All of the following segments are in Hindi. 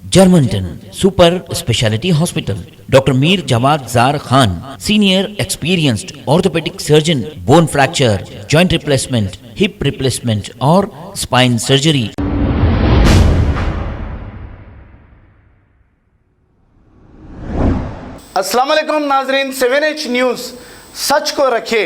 Germantown Super Speciality Hospital. Dr. Mir Jawad Zar Khan, Senior Experienced Orthopedic Surgeon, Bone Fracture, Joint Replacement, Hip Replacement or Spine Surgery. अस्सलाम वालेकुम नाजरीन, 7H न्यूज़ सच को रखे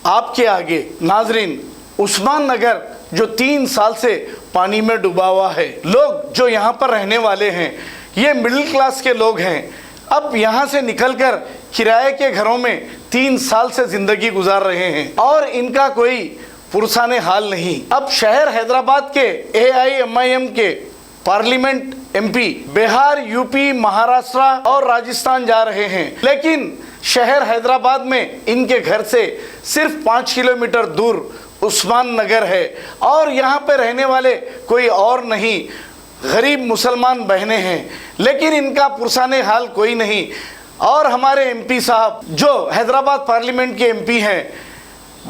आपके आगे। नाजरीन, उस्मान नगर जो 3 साल से पानी में डूबा हुआ है, लोग जो यहाँ पर रहने वाले हैं ये मिडिल क्लास के लोग हैं। अब यहाँ से निकलकर किराए के घरों में 3 साल से ज़िंदगी गुजार रहे हैं और इनका कोई पुरसाने हाल नहीं। अब शहर हैदराबाद के AIMIM के parliament MP Bihar, UP, Maharashtra और राजस्थान जा रहे हैं, लेकिन शहर हैदराबाद में इनके घर से सिर्फ 5 किलोमीटर दूर उस्मान नगर है और यहाँ पे रहने वाले कोई और नहीं, गरीब मुसलमान बहनें हैं, लेकिन इनका पुरसाने हाल कोई नहीं। और हमारे MP साहब जो हैदराबाद पार्लियामेंट के MP हैं,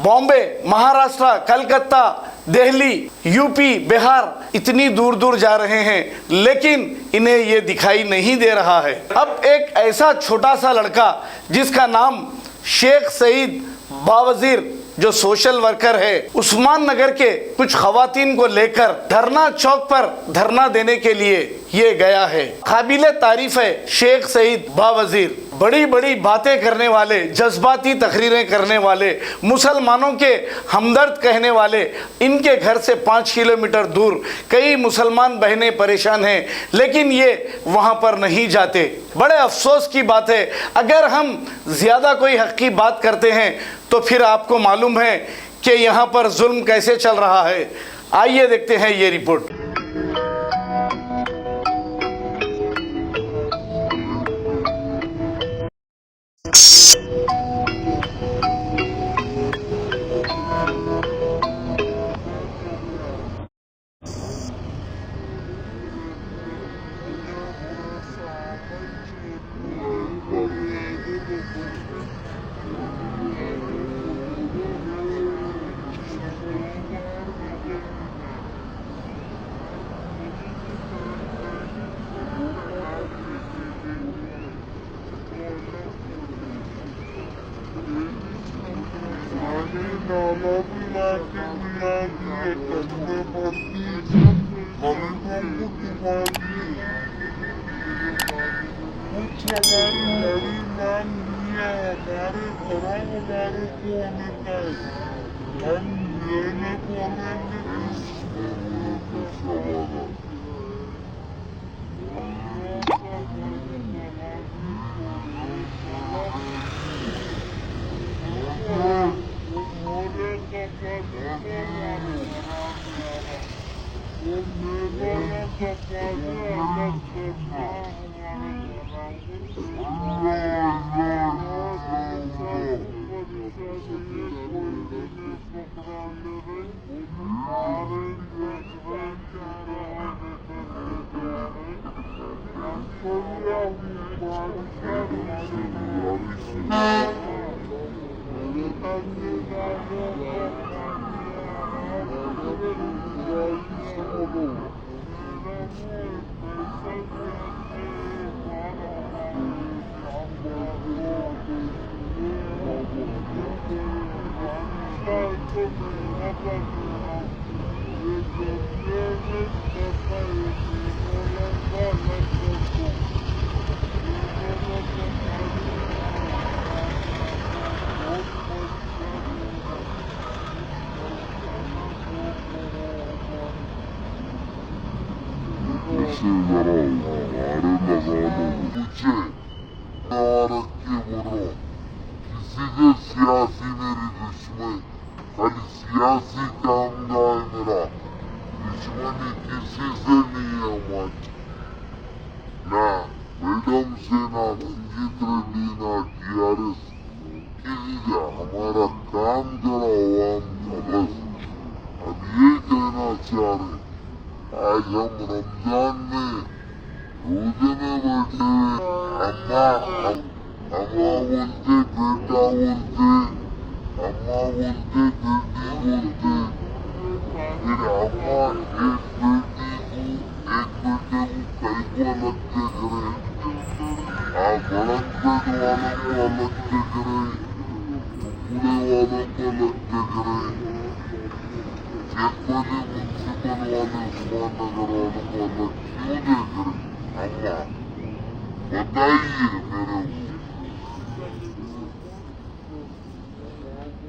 बॉम्बे, महाराष्ट्र, कलकत्ता, दिल्ली, यूपी, बिहार इतनी दूर दूर जा रहे हैं, लेकिन इन्हें ये दिखाई नहीं दे रहा है। अब एक ऐसा छोटा सा लड़का जिसका नाम शेख सईद बावजीर जो सोशल वर्कर है, उस्मान नगर के कुछ खवातीन को लेकर धरना चौक पर धरना देने के लिए ये गया है। काबिले तारीफ है शेख सईद बावजीर, बड़ी बड़ी बातें करने वाले, जज्बाती तकरीरें करने वाले, मुसलमानों के हमदर्द कहने वाले। इनके घर से 5 किलोमीटर दूर कई मुसलमान बहनें परेशान हैं, लेकिन ये वहाँ पर नहीं जाते। बड़े अफसोस की बात है। अगर हम ज़्यादा कोई हक़ की बात करते हैं तो फिर आपको मालूम है कि यहाँ पर जुल्म कैसे चल रहा है। आइए देखते हैं ये रिपोर्ट। सियासी मेरी दुश्मन, खाली सियासी काम का है मेरा, दुश्मनी किसी से नहीं है मुझे, ना मैडम से, ना रंजीत रेड्डी, ना TRS, किसी का। हमारा काम करा आवाम का बस। अब ये कहना चाह रहे, आज हम रमजान में रोजे में बैठे हुए, अम्मा बोलते, बेटा बोलते, अम्मा बोलते, बेटी बोलते, फिर अम्मा एक बेटे को को अलग देख रहे, आप बड़न बेड वालों को अलग देख रहे, टुकड़े वालों को अलग देख रहे, चेकवाली म्यूनसिपल वाले उस्मान नगर वालों को अलग क्यों देख रहे? अम्मा बताइए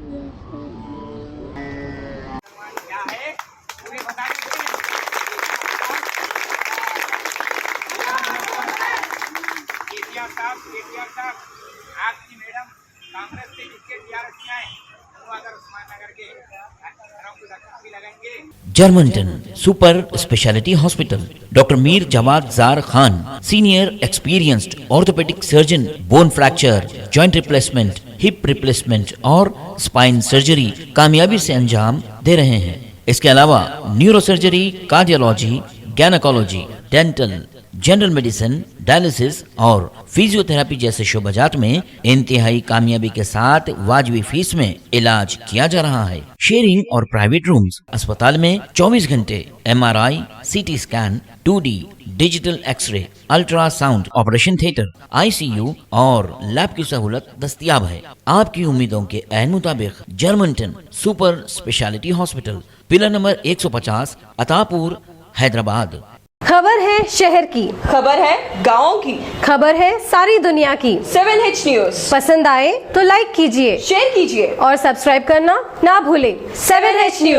मेरे को। क्या है पूरे बता दीजिए। केटीआर साहब आपकी मैडम कांग्रेस से जिसके टीआरएस में आए वो अगर उस्मान नगर के घरों को धक्का भी लगाएंगे। जर्मनटन super speciality hospital, doctor Mir Jamat Jar Khan, senior experienced orthopaedic surgeon, bone fracture, joint replacement, hip replacement और स्पाइन सर्जरी कामयाबी से अंजाम दे रहे हैं। इसके अलावा neuro surgery, cardiology, gynaecology, dental, general medicine, dialysis और फिजियोथेरेपी जैसे शोबाजात में इंतहाई कामयाबी के साथ वाजबी फीस में इलाज किया जा रहा है। शेयरिंग और प्राइवेट रूम्स, अस्पताल में 24 घंटे MRI, CT scan, 2D digital x ray, ultrasound, operation theatre, ICU और लैब की सहूलत दस्तयाब है। आपकी उम्मीदों के ऐन मुताबिक Germanton super speciality hospital, pillar number 150, Attapur, Hyderabad. खबर है शहर की, खबर है गाँव की, खबर है सारी दुनिया की। 7H न्यूज पसंद आए तो लाइक कीजिए, शेयर कीजिए और सब्सक्राइब करना ना भूलें। 7H news.